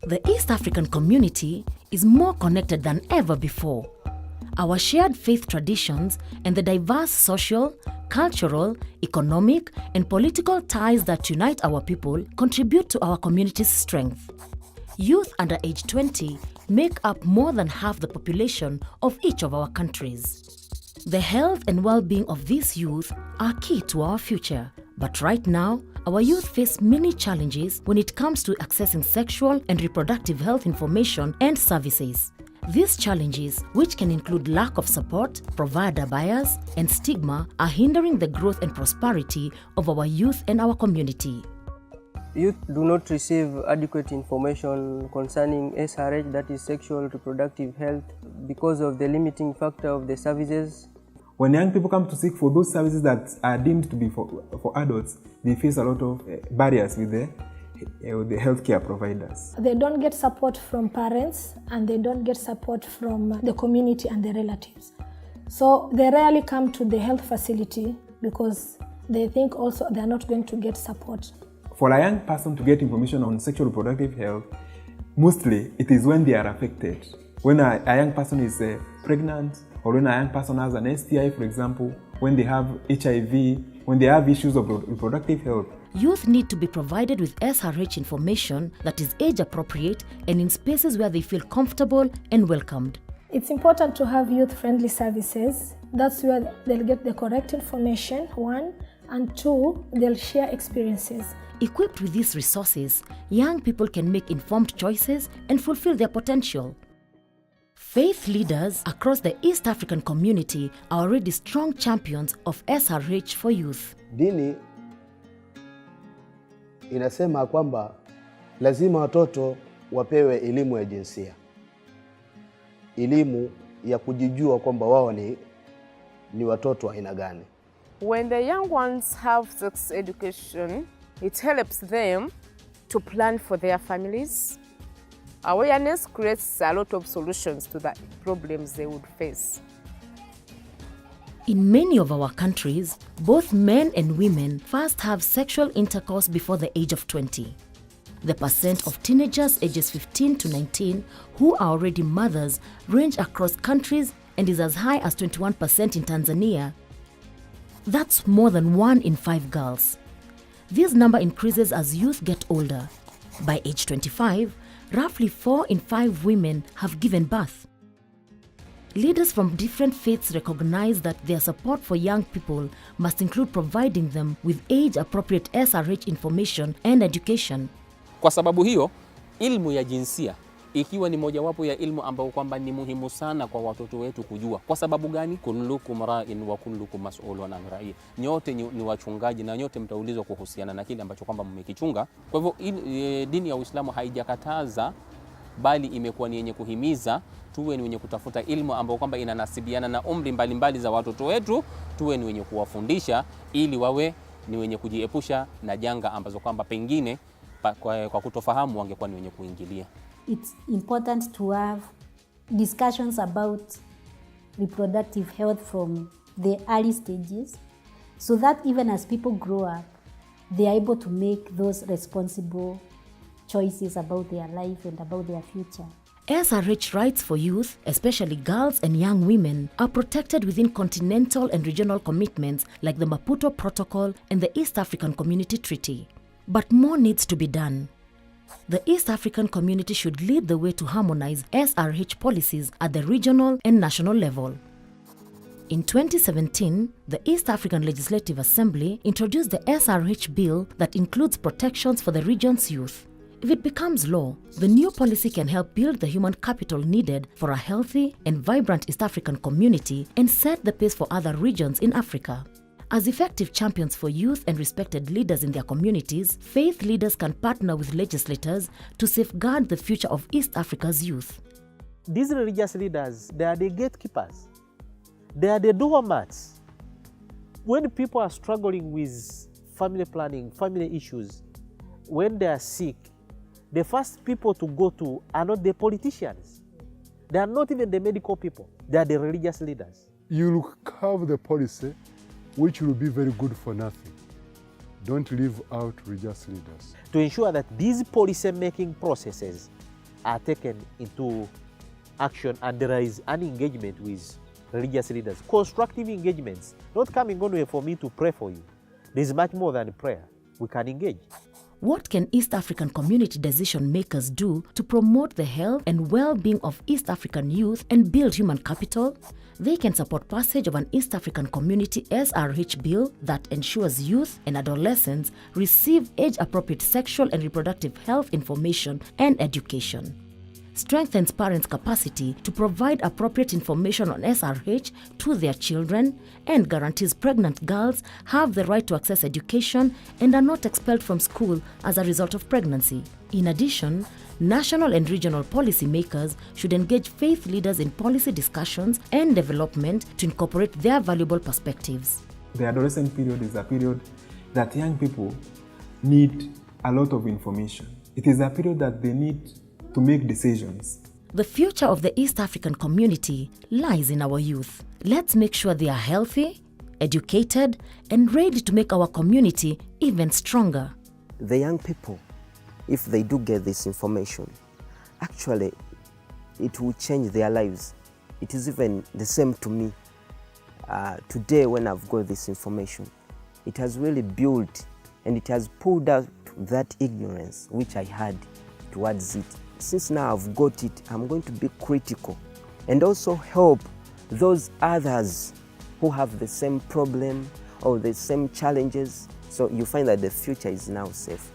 The East African community is more connected than ever before. Our shared faith traditions and the diverse social, cultural, economic, and political ties that unite our people contribute to our community's strength. Youth under age 20 make up more than half the population of each of our countries. The health and well-being of these youth are key to our future. But right now, our youth face many challenges when it comes to accessing sexual and reproductive health information and services. These challenges, which can include lack of support, provider bias, and stigma, are hindering the growth and prosperity of our youth and our community. Youth do not receive adequate information concerning SRH, that is sexual reproductive health, because of the limiting factor of the services. When young people come to seek for those services that are deemed to be for adults, they face a lot of barriers with the healthcare providers. They don't get support from parents and they don't get support from the community and their relatives. So they rarely come to the health facility because they think also they're not going to get support. For a young person to get information on sexual reproductive health, mostly it is when they are affected. When a young person is pregnant, or when a young person has an STI, for example, when they have HIV, when they have issues of reproductive health. Youth need to be provided with SRH information that is age appropriate and in spaces where they feel comfortable and welcomed. It's important to have youth-friendly services. That's where they'll get the correct information, one, and two, they'll share experiences. Equipped with these resources, young people can make informed choices and fulfill their potential. Faith leaders across the East African community are already strong champions of SRH for youth. Dini inasema kwamba lazima watoto wapewe elimu ya jinsia. Elimu ya kujijua kwamba wao ni watoto wa aina gani. When the young ones have sex education, it helps them to plan for their families. Awareness creates a lot of solutions to the problems they would face. In many of our countries, both men and women first have sexual intercourse before the age of 20. The percent of teenagers ages 15 to 19 who are already mothers range across countries and is as high as 21% in Tanzania. That's more than 1 in 5 girls. This number increases as youth get older. By age 25, roughly 4 in 5 women have given birth. Leaders from different faiths recognize that their support for young people must include providing them with age-appropriate SRH information and education. Kwa sababu hiyo, ilmu ya jinsia ikiwa ni mojawapo ya ilmu ambayo kwamba ni muhimu sana kwa watoto wetu kujua. Kwa sababu gani? Kullukum ra'in wa kullukum mas'ulun an ra'i. Nyote ni wachungaji na nyote mtaulizwa kuhusiana na kile ambacho kwamba mmekichunga. Kwa hivyo dini ya Uislamu haijakataza, bali imekuwa ni yenye kuhimiza tuwe ni wenye kutafuta ilmu ambayo kwamba inanasibiana na umri mbalimbali za watoto wetu, tuwe ni wenye kuwafundisha ili wawe ni wenye kujiepusha na janga ambazo kwamba pengine kwa kutofahamu wangekuwa ni wenye kuingilia. It's important to have discussions about reproductive health from the early stages so that even as people grow up, they are able to make those responsible choices about their life and about their future. SRH rights for youth, especially girls and young women, are protected within continental and regional commitments like the Maputo Protocol and the East African Community Treaty. But more needs to be done. The East African community should lead the way to harmonize SRH policies at the regional and national level. In 2017, the East African Legislative Assembly introduced the SRH bill that includes protections for the region's youth. If it becomes law, the new policy can help build the human capital needed for a healthy and vibrant East African community and set the pace for other regions in Africa. As effective champions for youth and respected leaders in their communities, faith leaders can partner with legislators to safeguard the future of East Africa's youth. These religious leaders, they are the gatekeepers. They are the doormats. When people are struggling with family planning, family issues, when they are sick, the first people to go to are not the politicians. They are not even the medical people. They are the religious leaders. You will have the policy which will be very good for nothing. Don't leave out religious leaders. To ensure that these policy-making processes are taken into action and there is an engagement with religious leaders. Constructive engagements, not coming only for me to pray for you. There's much more than prayer. We can engage. What can East African community decision makers do to promote the health and well-being of East African youth and build human capital? They can support passage of an East African community SRH bill that ensures youth and adolescents receive age-appropriate sexual and reproductive health information and education. Strengthens parents' capacity to provide appropriate information on SRH to their children, and guarantees pregnant girls have the right to access education and are not expelled from school as a result of pregnancy. In addition, national and regional policymakers should engage faith leaders in policy discussions and development to incorporate their valuable perspectives. The adolescent period is a period that young people need a lot of information. It is a period that they need to make decisions. The future of the East African community lies in our youth. Let's make sure they are healthy, educated, and ready to make our community even stronger. The young people, if they do get this information, actually it will change their lives. It is even the same to me. Today when I've got this information, it has really built and it has pulled out that ignorance which I had towards it. Since now I've got it, I'm going to be critical and also help those others who have the same problem or the same challenges. So you find that the future is now safe.